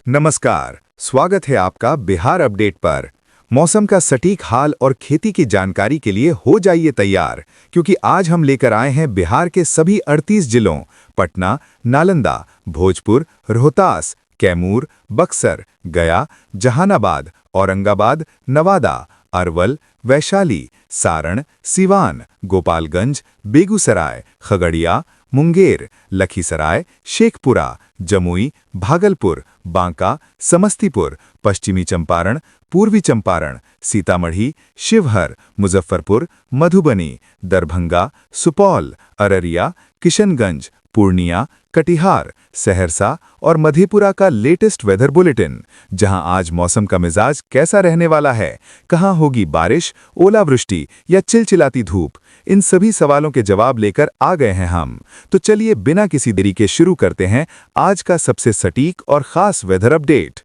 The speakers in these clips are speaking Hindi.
नमस्कार, स्वागत है आपका बिहार अपडेट पर। मौसम का सटीक हाल और खेती की जानकारी के लिए हो जाइए तैयार, क्योंकि आज हम लेकर आए हैं बिहार के सभी 38 जिलों पटना, नालंदा, भोजपुर, रोहतास, कैमूर, बक्सर, गया, जहानाबाद, औरंगाबाद, नवादा, अरवल, वैशाली, सारण, सिवान, गोपालगंज, बेगूसराय, खगड़िया, मुंगेर, लखीसराय, शेखपुरा, जमुई, भागलपुर, बांका, समस्तीपुर, पश्चिमी चंपारण, पूर्वी चंपारण, सीतामढ़ी, शिवहर, मुजफ्फरपुर, मधुबनी, दरभंगा, सुपौल, अररिया, किशनगंज, पूर्णिया, कटिहार, सहरसा और मधेपुरा का लेटेस्ट वेदर बुलेटिन, जहां आज मौसम का मिजाज कैसा रहने वाला है, कहां होगी बारिश, ओलावृष्टि या चिलचिलाती धूप, इन सभी सवालों के जवाब लेकर आ गए हैं हम। तो चलिए बिना किसी देरी के शुरू करते हैं आज का सबसे सटीक और खास वेदर अपडेट।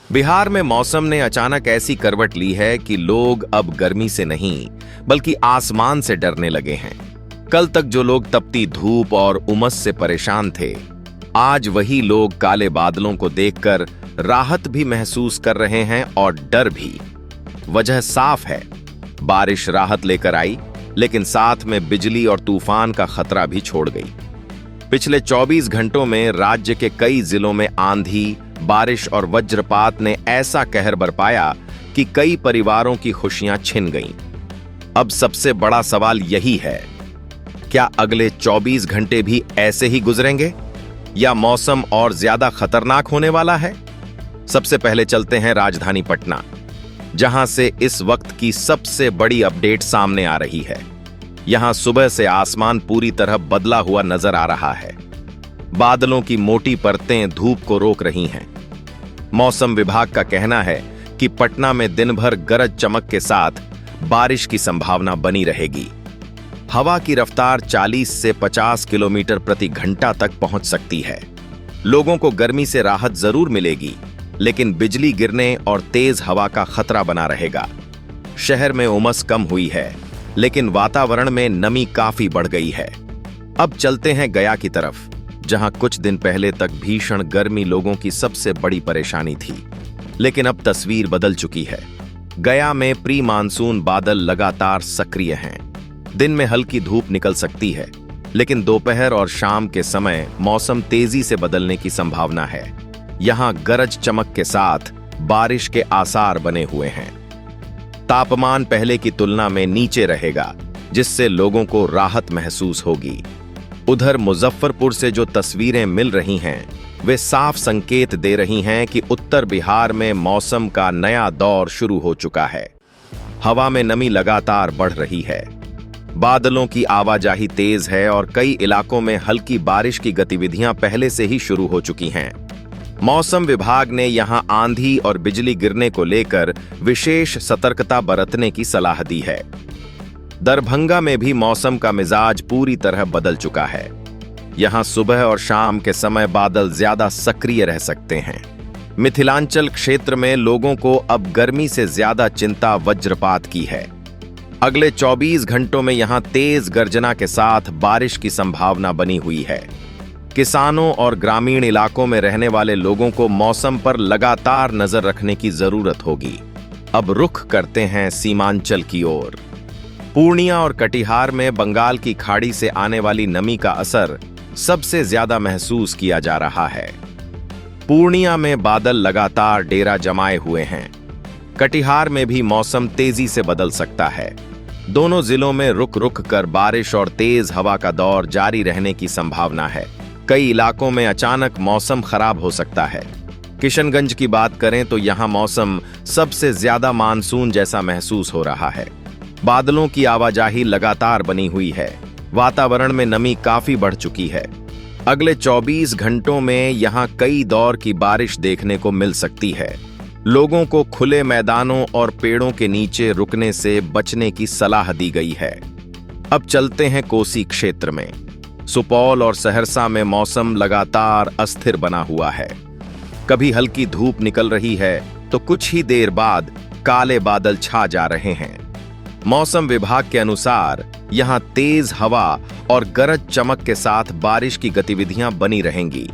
बिहार में मौसम ने अचानक ऐसी करवट ली है कि लोग अब गर्मी से नहीं बल्कि आसमान से डरने लगे हैं। कल तक जो लोग तपती धूप और उमस से परेशान थे, आज वही लोग काले बादलों को देखकर राहत भी महसूस कर रहे हैं और डर भी। वजह साफ है, बारिश राहत लेकर आई, लेकिन साथ में बिजली और तूफान का खतरा भी छोड़ गई। पिछले 24 घंटों में राज्य के कई जिलों में आंधी, बारिश और वज्रपात ने ऐसा कहर बरपाया कि कई परिवारों की खुशियां छिन गईं। अब सबसे बड़ा सवाल यही है, क्या अगले 24 घंटे भी ऐसे ही गुजरेंगे या मौसम और ज्यादा खतरनाक होने वाला है? सबसे पहले चलते हैं राजधानी पटना, जहां से इस वक्त की सबसे बड़ी अपडेट सामने आ रही है। यहां सुबह से आसमान पूरी तरह बदला हुआ नजर आ रहा है। बादलों की मोटी परतें धूप को रोक रही हैं। मौसम विभाग का कहना है कि पटना में दिन भर गरज चमक के साथ बारिश की संभावना बनी रहेगी। हवा की रफ्तार 40 से 50 किलोमीटर प्रति घंटा तक पहुंच सकती है। लोगों को गर्मी से राहत जरूर मिलेगी, लेकिन बिजली गिरने और तेज हवा का खतरा बना रहेगा। शहर में उमस कम हुई है, लेकिन वातावरण में नमी काफी बढ़ गई है। अब चलते हैं गया की तरफ, जहां कुछ दिन पहले तक भीषण गर्मी लोगों की सबसे बड़ी परेशानी थी, लेकिन अब तस्वीर बदल चुकी है। गया में प्री मानसून बादल लगातार सक्रिय हैं। दिन में हल्की धूप निकल सकती है, लेकिन दोपहर और शाम के समय मौसम तेजी से बदलने की संभावना है। यहां गरज चमक के साथ बारिश के आसार बने हुए हैं। तापमान पहले की तुलना में नीचे रहेगा, जिससे लोगों को राहत महसूस होगी। उधर मुजफ्फरपुर से जो तस्वीरें मिल रही हैं, वे साफ संकेत दे रही हैं कि उत्तर बिहार में मौसम का नया दौर शुरू हो चुका है। हवा में नमी लगातार बढ़ रही है, बादलों की आवाजाही तेज है और कई इलाकों में हल्की बारिश की गतिविधियां पहले से ही शुरू हो चुकी हैं। मौसम विभाग ने यहां आंधी और बिजली गिरने को लेकर विशेष सतर्कता बरतने की सलाह दी है। दरभंगा में भी मौसम का मिजाज पूरी तरह बदल चुका है। यहां सुबह और शाम के समय बादल ज्यादा सक्रिय रह सकते हैं। मिथिलांचल क्षेत्र में लोगों को अब गर्मी से ज्यादा चिंता वज्रपात की है। अगले 24 घंटों में यहां तेज गर्जना के साथ बारिश की संभावना बनी हुई है। किसानों और ग्रामीण इलाकों में रहने वाले लोगों को मौसम पर लगातार नजर रखने की जरूरत होगी। अब रुख करते हैं सीमांचल की ओर। पूर्णिया और कटिहार में बंगाल की खाड़ी से आने वाली नमी का असर सबसे ज्यादा महसूस किया जा रहा है। पूर्णिया में बादल लगातार डेरा जमाए हुए हैं। कटिहार में भी मौसम तेजी से बदल सकता है। दोनों जिलों में रुक रुक कर बारिश और तेज हवा का दौर जारी रहने की संभावना है। कई इलाकों में अचानक मौसम खराब हो सकता है। किशनगंज की बात करें तो यहां मौसम सबसे ज्यादा मानसून जैसा महसूस हो रहा है। बादलों की आवाजाही लगातार बनी हुई है। वातावरण में नमी काफी बढ़ चुकी है। अगले 24 घंटों में यहां कई दौर की बारिश देखने को मिल सकती है। लोगों को खुले मैदानों और पेड़ों के नीचे रुकने से बचने की सलाह दी गई है। अब चलते हैं कोसी क्षेत्र में। सुपौल और सहरसा में मौसम लगातार अस्थिर बना हुआ है। कभी हल्की धूप निकल रही है तो कुछ ही देर बाद काले बादल छा जा रहे हैं। मौसम विभाग के अनुसार यहां तेज हवा और गरज चमक के साथ बारिश की गतिविधियां बनी रहेंगी।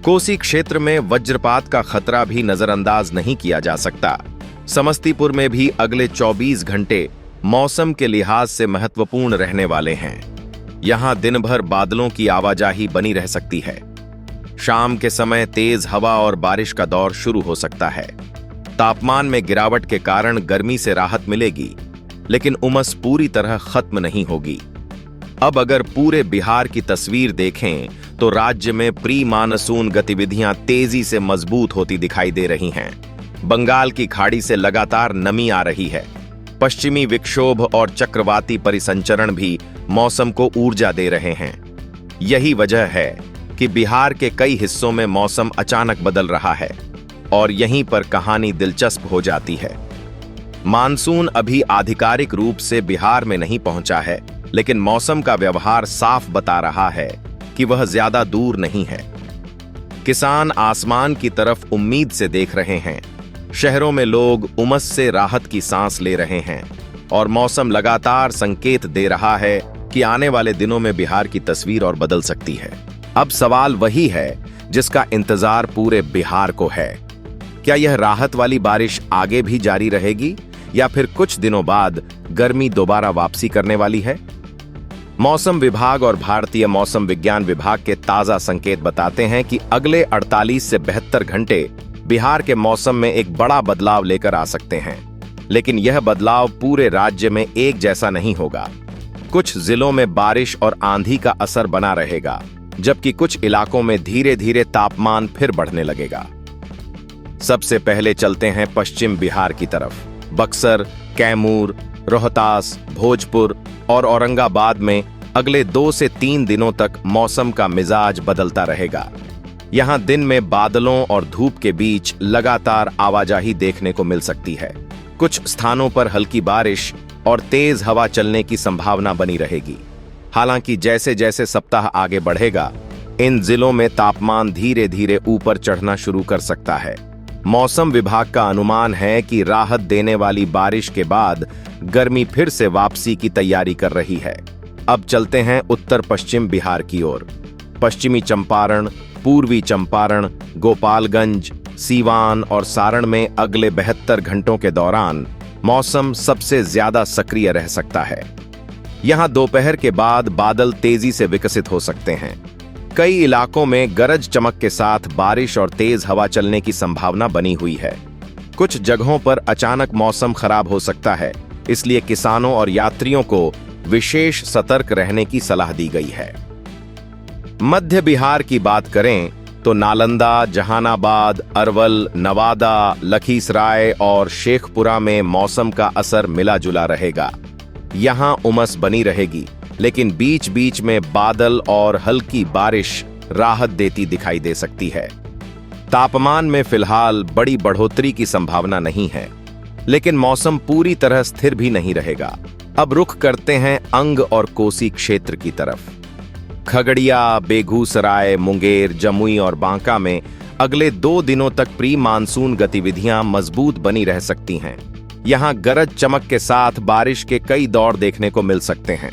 कोसी क्षेत्र में वज्रपात का खतरा भी नजरअंदाज नहीं किया जा सकता। समस्तीपुर में भी अगले 24 घंटे मौसम के लिहाज से महत्वपूर्ण रहने वाले हैं। यहां दिन भर बादलों की आवाजाही बनी रह सकती है। शाम के समय तेज हवा और बारिश का दौर शुरू हो सकता है। तापमान में गिरावट के कारण गर्मी से राहत मिलेगी, लेकिन उमस पूरी तरह खत्म नहीं होगी। अब अगर पूरे बिहार की तस्वीर देखें तो राज्य में प्री मानसून गतिविधियां तेजी से मजबूत होती दिखाई दे रही हैं। बंगाल की खाड़ी से लगातार नमी आ रही है। पश्चिमी विक्षोभ और चक्रवाती परिसंचरण भी मौसम को ऊर्जा दे रहे हैं। यही वजह है कि बिहार के कई हिस्सों में मौसम अचानक बदल रहा है और यहीं पर कहानी दिलचस्प हो जाती है। मानसून अभी आधिकारिक रूप से बिहार में नहीं पहुंचा है, लेकिन मौसम का व्यवहार साफ बता रहा है कि वह ज्यादा दूर नहीं है। किसान आसमान की तरफ उम्मीद से देख रहे हैं। शहरों में लोग उमस से राहत की सांस ले रहे हैं और मौसम लगातार संकेत दे रहा है कि आने वाले दिनों में बिहार की तस्वीर और बदल सकती है। अब सवाल वही है जिसका इंतजार पूरे बिहार को है। क्या यह राहत वाली बारिश आगे भी जारी रहेगी या फिर कुछ दिनों बाद गर्मी दोबारा वापसी करने वाली है? मौसम विभाग और भारतीय मौसम विज्ञान विभाग के ताजा संकेत बताते हैं कि अगले 48 से 72 घंटे बिहार के मौसम में एक बड़ा बदलाव लेकर आ सकते हैं, लेकिन यह बदलाव पूरे राज्य में एक जैसा नहीं होगा। कुछ जिलों में बारिश और आंधी का असर बना रहेगा, जबकि कुछ इलाकों में धीरे धीरे तापमान फिर बढ़ने लगेगा। सबसे पहले चलते हैं पश्चिम बिहार की तरफ। बक्सर, कैमूर, रोहतास, भोजपुर और औरंगाबाद में अगले 2 से 3 दिनों तक मौसम का मिजाज बदलता रहेगा। यहां दिन में बादलों और धूप के बीच लगातार आवाजाही देखने को मिल सकती है। कुछ स्थानों पर हल्की बारिश और तेज हवा चलने की संभावना बनी रहेगी। हालांकि जैसे जैसे सप्ताह आगे बढ़ेगा, इन जिलों में तापमान धीरे धीरे ऊपर चढ़ना शुरू कर सकता है। मौसम विभाग का अनुमान है कि राहत देने वाली बारिश के बाद गर्मी फिर से वापसी की तैयारी कर रही है। अब चलते हैं उत्तर पश्चिम बिहार की ओर। पश्चिमी चंपारण, पूर्वी चंपारण, गोपालगंज, सीवान और सारण में अगले 72 घंटों के दौरान मौसम सबसे ज्यादा सक्रिय रह सकता है। यहां दोपहर के बाद बादल तेजी से विकसित हो सकते हैं। कई इलाकों में गरज चमक के साथ बारिश और तेज हवा चलने की संभावना बनी हुई है। कुछ जगहों पर अचानक मौसम खराब हो सकता है, इसलिए किसानों और यात्रियों को विशेष सतर्क रहने की सलाह दी गई है। मध्य बिहार की बात करें तो नालंदा, जहानाबाद, अरवल, नवादा, लखीसराय और शेखपुरा में मौसम का असर मिला जुला रहेगा। यहां उमस बनी रहेगी, लेकिन बीच बीच में बादल और हल्की बारिश राहत देती दिखाई दे सकती है। तापमान में फिलहाल बड़ी बढ़ोतरी की संभावना नहीं है, लेकिन मौसम पूरी तरह स्थिर भी नहीं रहेगा। अब रुख करते हैं अंग और कोसी क्षेत्र की तरफ। खगड़िया, बेगूसराय, मुंगेर, जमुई और बांका में अगले 2 दिनों तक प्री मानसून गतिविधियां मजबूत बनी रह सकती हैं। यहां गरज चमक के साथ बारिश के कई दौर देखने को मिल सकते हैं।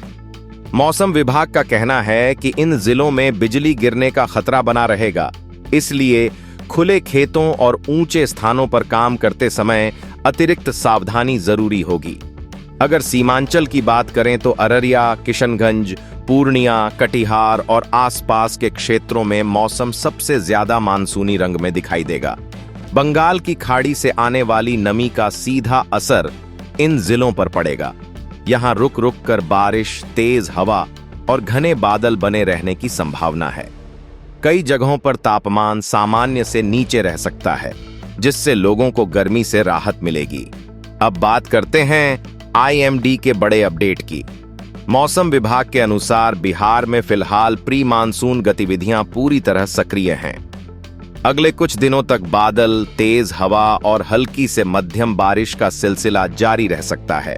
मौसम विभाग का कहना है कि इन जिलों में बिजली गिरने का खतरा बना रहेगा, इसलिए खुले खेतों और ऊंचे स्थानों पर काम करते समय अतिरिक्त सावधानी जरूरी होगी। अगर सीमांचल की बात करें तो अररिया, किशनगंज, पूर्णिया, कटिहार और आसपास के क्षेत्रों में मौसम सबसे ज्यादा मानसूनी रंग में दिखाई देगा। बंगाल की खाड़ी से आने वाली नमी का सीधा असर इन जिलों पर पड़ेगा। यहां रुक रुक कर बारिश, तेज हवा और घने बादल बने रहने की संभावना है। कई जगहों पर तापमान सामान्य से नीचे रह सकता है, जिससे लोगों को गर्मी से राहत मिलेगी। अब बात करते हैं IMD के बड़े अपडेट की। मौसम विभाग के अनुसार बिहार में फिलहाल प्री मानसून गतिविधियां पूरी तरह सक्रिय हैं। अगले कुछ दिनों तक बादल, तेज हवा और हल्की से मध्यम बारिश का सिलसिला जारी रह सकता है।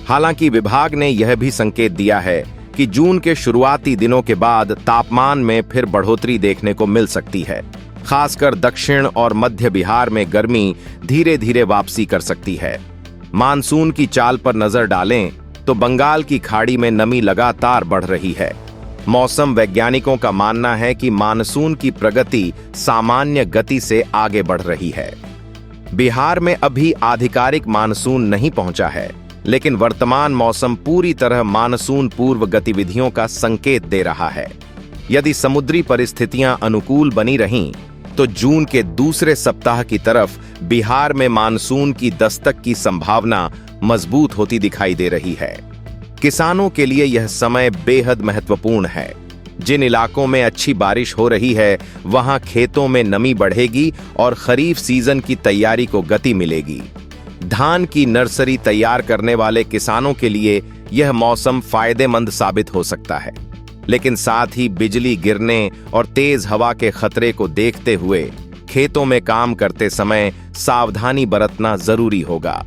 हालांकि विभाग ने यह भी संकेत दिया है कि जून के शुरुआती दिनों के बाद तापमान में फिर बढ़ोतरी देखने को मिल सकती है। खासकर दक्षिण और मध्य बिहार में गर्मी धीरे धीरे वापसी कर सकती है। मानसून की चाल पर नजर डालें तो बंगाल की खाड़ी में नमी लगातार बढ़ रही है। मौसम वैज्ञानिकों का मानना है कि मानसून की प्रगति सामान्य गति से आगे बढ़ रही है। बिहार में अभी आधिकारिक मानसून नहीं पहुंचा है, लेकिन वर्तमान मौसम पूरी तरह मानसून पूर्व गतिविधियों का संकेत दे रहा है। यदि समुद्री परिस्थितियां अनुकूल बनी रहीं, तो जून के दूसरे सप्ताह की तरफ बिहार में मानसून की दस्तक की संभावना मजबूत होती दिखाई दे रही है। किसानों के लिए यह समय बेहद महत्वपूर्ण है। जिन इलाकों में अच्छी बारिश हो रही है, वहां खेतों में नमी बढ़ेगी और खरीफ सीजन की तैयारी को गति मिलेगी। धान की नर्सरी तैयार करने वाले किसानों के लिए यह मौसम फायदेमंद साबित हो सकता है, लेकिन साथ ही बिजली गिरने और तेज हवा के खतरे को देखते हुए खेतों में काम करते समय सावधानी बरतना जरूरी होगा।